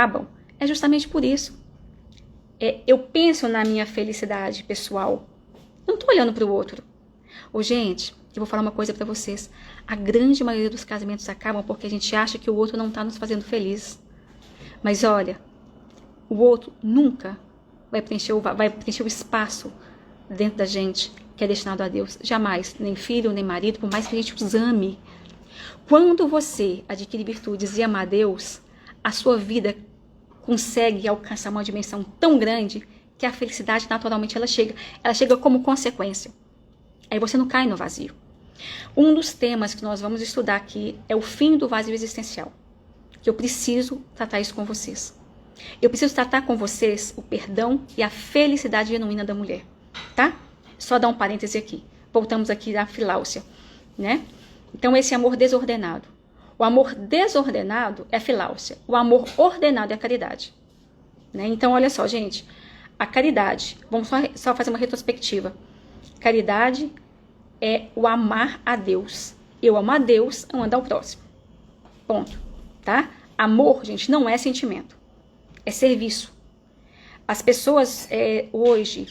acabam é justamente por isso. Eu penso na minha felicidade pessoal. Não tô olhando para o outro. Gente, eu vou falar uma coisa para vocês. A grande maioria dos casamentos acabam porque a gente acha que o outro não tá nos fazendo felizes. Mas olha, o outro nunca vai preencher o espaço dentro da gente que é destinado a Deus. Jamais. Nem filho, nem marido, por mais que a gente os ame. Quando você adquire virtudes e ama a Deus, a sua vida consegue alcançar uma dimensão tão grande que a felicidade naturalmente ela chega como consequência. Aí você não cai no vazio. Um dos temas que nós vamos estudar aqui é o fim do vazio existencial. Que eu preciso tratar isso com vocês. Eu preciso tratar com vocês o perdão e a felicidade genuína da mulher, tá? Só dar um parêntese aqui. Voltamos aqui à filáusia, né? Então esse amor desordenado. O amor desordenado é a filáusia. O amor ordenado é a caridade. Né? Então, olha só, gente. A caridade, vamos só fazer uma retrospectiva. Caridade é o amar a Deus. Eu amo a Deus, amando ao próximo. Ponto. Tá? Amor, gente, não é sentimento. É serviço. As pessoas hoje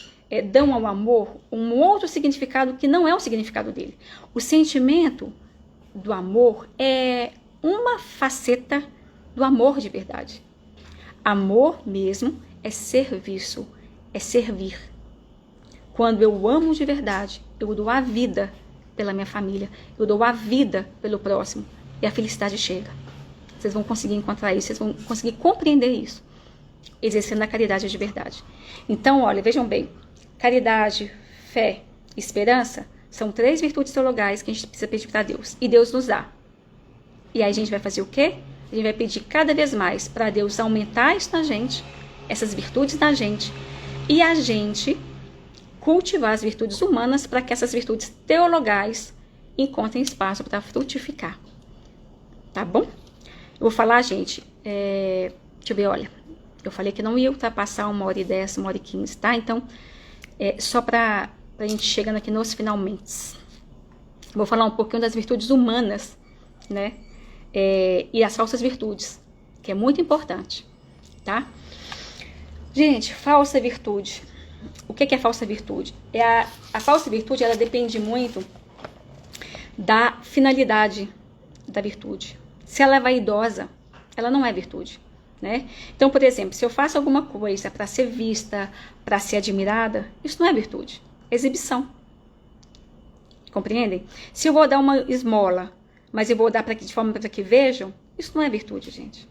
dão ao amor um outro significado que não é o significado dele. O sentimento do amor é uma faceta do amor de verdade. Amor mesmo é serviço, é servir. Quando eu amo de verdade, eu dou a vida pela minha família, eu dou a vida pelo próximo e a felicidade chega. Vocês vão conseguir encontrar isso, vocês vão conseguir compreender isso, exercendo a caridade de verdade. Então, olha, vejam bem, caridade, fé, esperança são 3 virtudes teologais que a gente precisa pedir para Deus. E Deus nos dá. E aí a gente vai fazer o quê? A gente vai pedir cada vez mais para Deus aumentar isso na gente, essas virtudes na gente, e a gente cultivar as virtudes humanas para que essas virtudes teologais encontrem espaço para frutificar. Tá bom? Eu vou falar, gente, deixa eu ver, olha, eu falei que não ia ultrapassar 1h10, 1h15, tá? Então, só para a gente chegando aqui nos finalmente. Vou falar um pouquinho das virtudes humanas, né? E as falsas virtudes, que é muito importante, tá? Gente, falsa virtude. O que é falsa virtude? A falsa virtude, ela depende muito da finalidade da virtude. Se ela é vaidosa, ela não é virtude, né? Então, por exemplo, se eu faço alguma coisa para ser vista, para ser admirada, isso não é virtude, é exibição. Compreendem? Se eu vou dar uma esmola, mas eu vou dar de forma para que vejam, isso não é virtude, gente.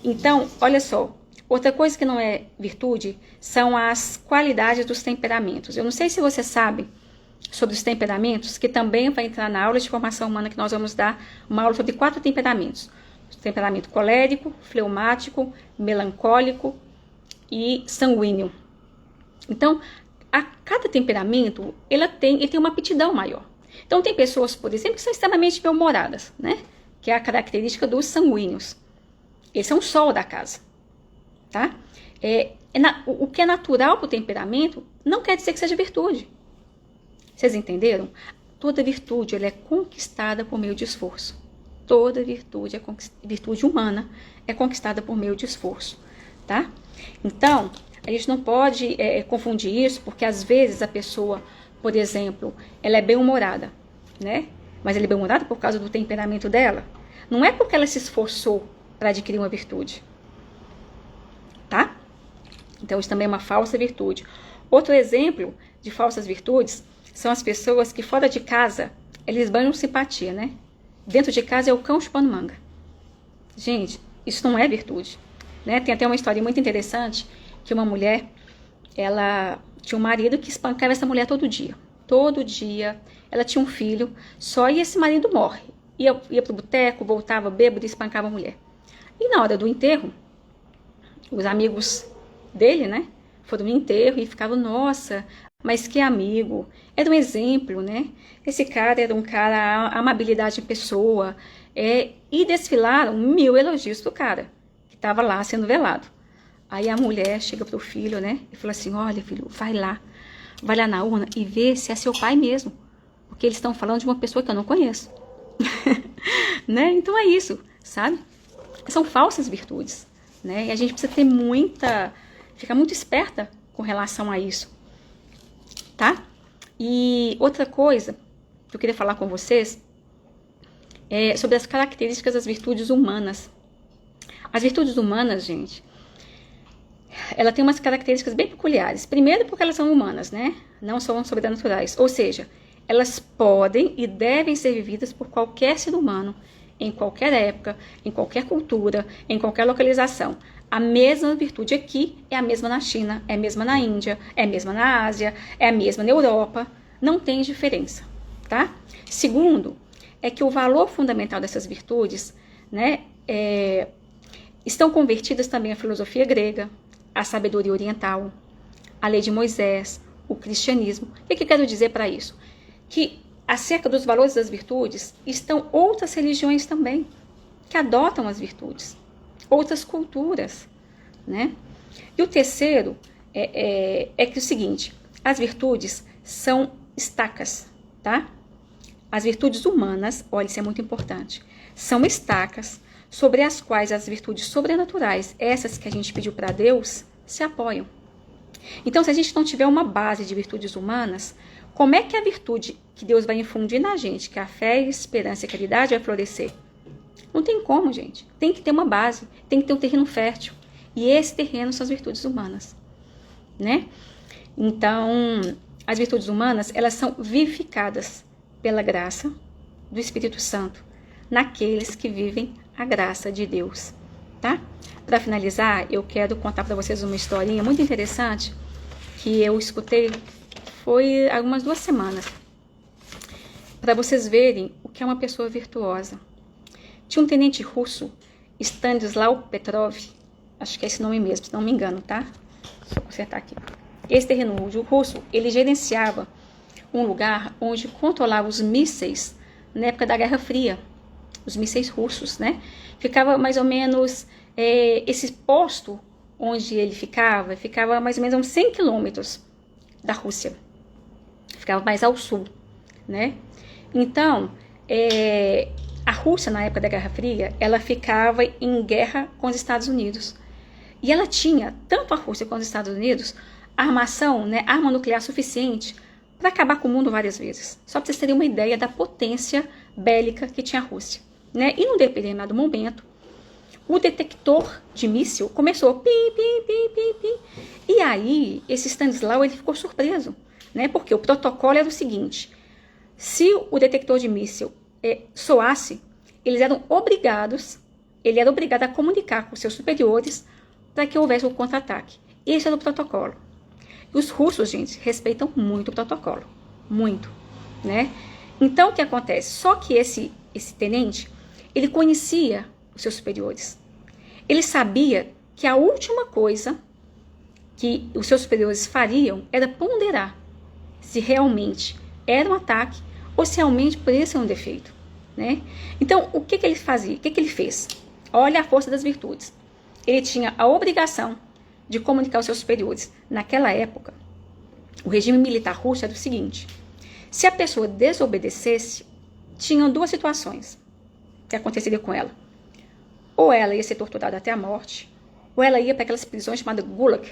Então, olha só, outra coisa que não é virtude são as qualidades dos temperamentos. Eu não sei se você sabe sobre os temperamentos, que também vai entrar na aula de formação humana, que nós vamos dar uma aula sobre 4 temperamentos. O temperamento colérico, fleumático, melancólico e sanguíneo. Então, cada temperamento, ele tem uma aptidão maior. Então, tem pessoas, por exemplo, que são extremamente bem-humoradas, né? Que é a característica dos sanguíneos. Eles são o sol da casa, tá? O que é natural para o temperamento não quer dizer que seja virtude. Vocês entenderam? Toda virtude ela é conquistada por meio de esforço. Toda virtude, virtude humana, é conquistada por meio de esforço, tá? Então, a gente não pode confundir isso, porque às vezes a pessoa, por exemplo, ela é bem-humorada, né? Mas ela é bem-humorada por causa do temperamento dela. Não é porque ela se esforçou para adquirir uma virtude, tá? Então, isso também é uma falsa virtude. Outro exemplo de falsas virtudes são as pessoas que fora de casa, eles banham simpatia, né? Dentro de casa é o cão chupando manga. Gente, isso não é virtude, né? Tem até uma história muito interessante, que uma mulher, ela tinha um marido que espancava essa mulher todo dia. Todo dia, ela tinha um filho, só e esse marido morre. Ia pro boteco, voltava bêbado e espancava a mulher. E na hora do enterro, os amigos dele, né, foram no enterro e ficavam, nossa, mas que amigo, era um exemplo, né? Esse cara era um cara, a amabilidade em pessoa, e desfilaram 1000 elogios pro cara, que estava lá sendo velado. Aí a mulher chega pro filho, né, e fala assim, olha filho, vai lá na urna e vê se é seu pai mesmo, porque eles estão falando de uma pessoa que eu não conheço. Né? Então é isso, sabe? são falsas virtudes, né? E a gente precisa ficar muito esperta com relação a isso, tá? E outra coisa que eu queria falar com vocês é sobre as características das virtudes humanas. As virtudes humanas, gente, ela tem umas características bem peculiares. Primeiro, porque elas são humanas, né? Não são sobrenaturais. Ou seja, elas podem e devem ser vividas por qualquer ser humano, em qualquer época, em qualquer cultura, em qualquer localização. A mesma virtude aqui é a mesma na China, é a mesma na Índia, é a mesma na Ásia, é a mesma na Europa. Não tem diferença, tá? Segundo, é que o valor fundamental dessas virtudes, né, estão convertidas também à filosofia grega, à sabedoria oriental, à lei de Moisés, o cristianismo. O que eu quero dizer para isso? Que acerca dos valores das virtudes estão outras religiões também, que adotam as virtudes, outras culturas, né? E o terceiro é que é o seguinte, as virtudes são estacas, tá? As virtudes humanas, olha, isso é muito importante, são estacas sobre as quais as virtudes sobrenaturais, essas que a gente pediu para Deus, se apoiam. Então, se a gente não tiver uma base de virtudes humanas, como é que a virtude que Deus vai infundir na gente, que é a fé, a esperança e a caridade, vai florescer? Não tem como, gente. Tem que ter uma base, tem que ter um terreno fértil. E esse terreno são as virtudes humanas, né? Então, as virtudes humanas, elas são vivificadas pela graça do Espírito Santo naqueles que vivem a graça de Deus, tá? Para finalizar, eu quero contar para vocês uma historinha muito interessante que eu escutei foi há umas 2 semanas, para vocês verem o que é uma pessoa virtuosa. Tinha um tenente russo, Stanislav Petrov, acho que é esse nome mesmo, se não me engano, tá? Deixa eu consertar aqui. Esse terreno russo, ele gerenciava um lugar onde controlava os mísseis na época da Guerra Fria, os mísseis russos, né? Ficava mais ou menos, esse posto onde ele ficava mais ou menos a uns 100 quilômetros da Rússia. Ficava mais ao sul, né? Então, a Rússia, na época da Guerra Fria, ela ficava em guerra com os Estados Unidos. E ela tinha, tanto a Rússia quanto os Estados Unidos, armação, né, arma nuclear suficiente para acabar com o mundo várias vezes. Só para vocês terem uma ideia da potência bélica que tinha a Rússia, né? E num determinado momento, o detector de míssil começou pim, pim, pim, pim, pim. E aí, esse Stanislav, ele ficou surpreso, né? Porque o protocolo era o seguinte, se o detector de míssil soasse, ele era obrigado a comunicar com seus superiores para que houvesse um contra-ataque. Esse era o protocolo. E os russos, gente, respeitam muito o protocolo. Muito, né? Então, o que acontece? Só que esse tenente, ele conhecia os seus superiores. Ele sabia que a última coisa que os seus superiores fariam era ponderar se realmente era um ataque ou se realmente poderia ser um defeito, né? Então, o que ele fazia? O que ele fez? Olha a força das virtudes. Ele tinha a obrigação de comunicar aos seus superiores. Naquela época, o regime militar russo era o seguinte, se a pessoa desobedecesse, tinham 2 situações que aconteceria com ela. Ou ela ia ser torturada até a morte, ou ela ia para aquelas prisões chamadas Gulag.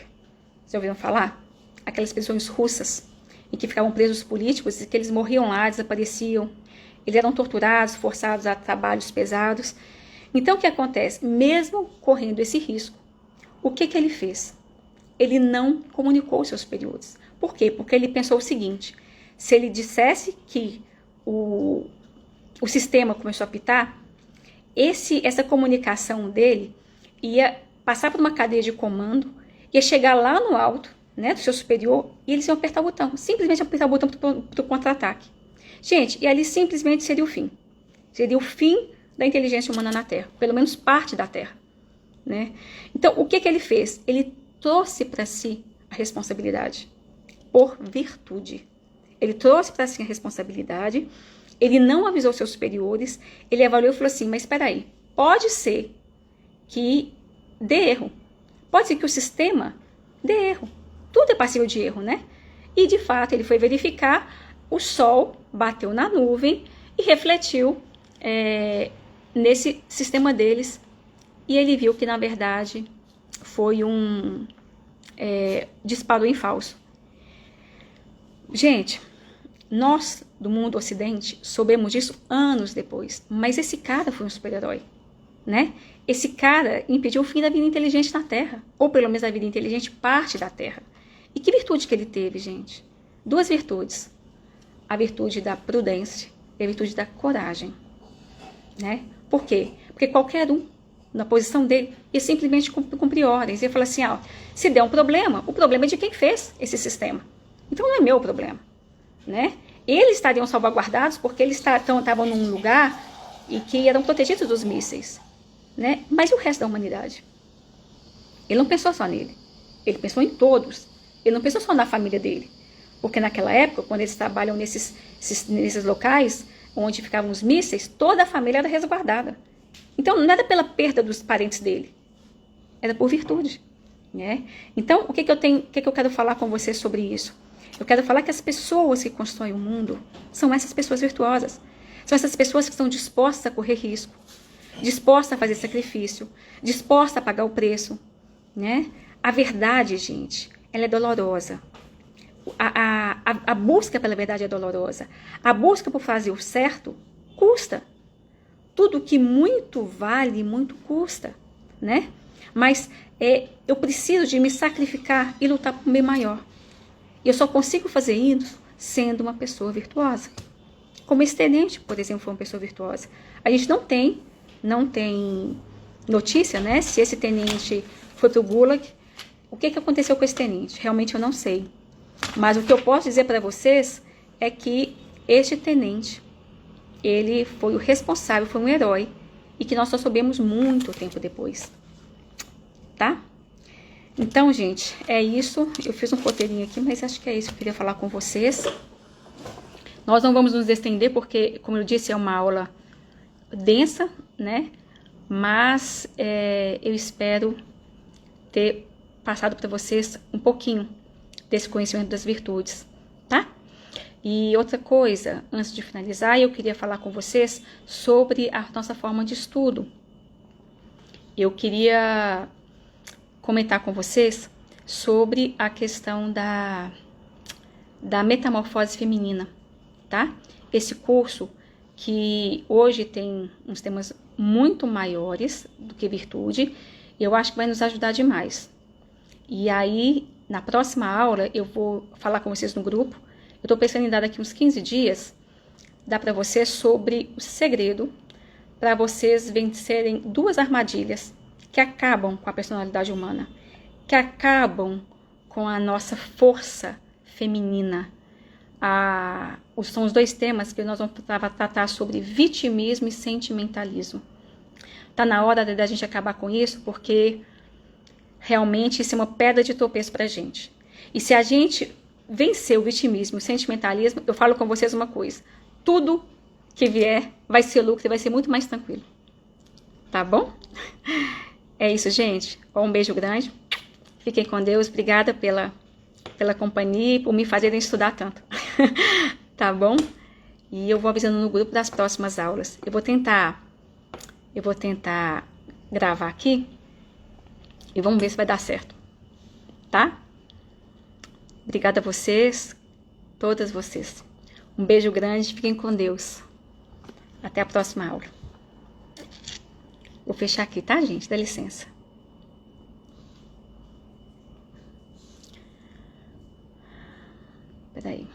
Vocês ouviram falar? Aquelas prisões russas, em que ficavam presos políticos e que eles morriam lá, desapareciam. Eles eram torturados, forçados a trabalhos pesados. Então, o que acontece? Mesmo correndo esse risco, o que ele fez? Ele não comunicou aos seus superiores. Por quê? Porque ele pensou o seguinte, se ele dissesse que o sistema começou a apitar, essa comunicação dele ia passar por uma cadeia de comando, ia chegar lá no alto, né, do seu superior, e eles iam apertar o botão, simplesmente apertar o botão para o contra-ataque. Gente, e ali simplesmente seria o fim. Seria o fim da inteligência humana na Terra, pelo menos parte da Terra, né? Então, o que ele fez? Ele trouxe para si a responsabilidade por virtude. Ele trouxe para si a responsabilidade, ele não avisou seus superiores, ele avaliou e falou assim, mas espera aí, pode ser que dê erro, pode ser que o sistema dê erro, tudo é passível de erro, né? E de fato ele foi verificar, o sol bateu na nuvem e refletiu nesse sistema deles e ele viu que, na verdade, foi um disparo em falso. Gente, nós, do mundo ocidente, soubemos disso anos depois, mas esse cara foi um super-herói, né? Esse cara impediu o fim da vida inteligente na Terra, ou pelo menos a vida inteligente parte da Terra. E que virtude que ele teve, gente? 2 virtudes. A virtude da prudência e a virtude da coragem, né? Por quê? Porque qualquer um, na posição dele, ia simplesmente cumprir ordens. Ia falar assim, se der um problema, o problema é de quem fez esse sistema. Então não é meu problema, né? Eles estariam salvaguardados porque eles estavam num lugar e que eram protegidos dos mísseis, né? Mas e o resto da humanidade? Ele não pensou só nele. Ele pensou em todos. Ele não pensou só na família dele. Porque naquela época, quando eles trabalham nesses locais onde ficavam os mísseis, toda a família era resguardada. Então, não era pela perda dos parentes dele. Era por virtude, né? Então, o que eu quero falar com você sobre isso? Eu quero falar que as pessoas que constroem o mundo são essas pessoas virtuosas. São essas pessoas que estão dispostas a correr risco, dispostas a fazer sacrifício, dispostas a pagar o preço, né? A verdade, gente, ela é dolorosa. A busca pela verdade é dolorosa. A busca por fazer o certo custa. Tudo que muito vale, muito custa, né? Mas eu preciso de me sacrificar e lutar por um bem maior. E eu só consigo fazer isso sendo uma pessoa virtuosa. Como esse tenente, por exemplo, foi uma pessoa virtuosa. A gente não tem notícia, né? Se esse tenente foi pro Gulag. O que aconteceu com esse tenente? Realmente eu não sei. Mas o que eu posso dizer para vocês é que este tenente, ele foi o responsável, foi um herói, e que nós só soubemos muito tempo depois, tá? Então, gente, é isso. Eu fiz um roteirinho aqui, mas acho que é isso que eu queria falar com vocês. Nós não vamos nos estender porque, como eu disse, é uma aula densa, né? Mas eu espero ter passado para vocês um pouquinho desse conhecimento das virtudes, tá? E outra coisa, antes de finalizar, eu queria falar com vocês sobre a nossa forma de estudo. Eu queria comentar com vocês sobre a questão da metamorfose feminina, tá? Esse curso que hoje tem uns temas muito maiores do que virtude, eu acho que vai nos ajudar demais. E aí, na próxima aula, eu vou falar com vocês no grupo. Eu estou pensando em dar daqui uns 15 dias, dar para vocês sobre o segredo para vocês vencerem 2 armadilhas que acabam com a personalidade humana, que acabam com a nossa força feminina. São os 2 temas que nós vamos tratar sobre vitimismo e sentimentalismo. Tá na hora da gente acabar com isso, porque realmente isso é uma pedra de tropeço pra gente. E se a gente vencer o vitimismo e o sentimentalismo, eu falo com vocês uma coisa: tudo que vier vai ser lucro e vai ser muito mais tranquilo. Tá bom? É isso, gente. Um beijo grande. Fiquem com Deus. Obrigada pela companhia e por me fazerem estudar tanto. Tá bom? E eu vou avisando no grupo das próximas aulas. Eu vou tentar gravar aqui e vamos ver se vai dar certo. Tá? Obrigada a vocês, todas vocês. Um beijo grande, fiquem com Deus. Até a próxima aula. Vou fechar aqui, tá, gente? Dá licença. Peraí.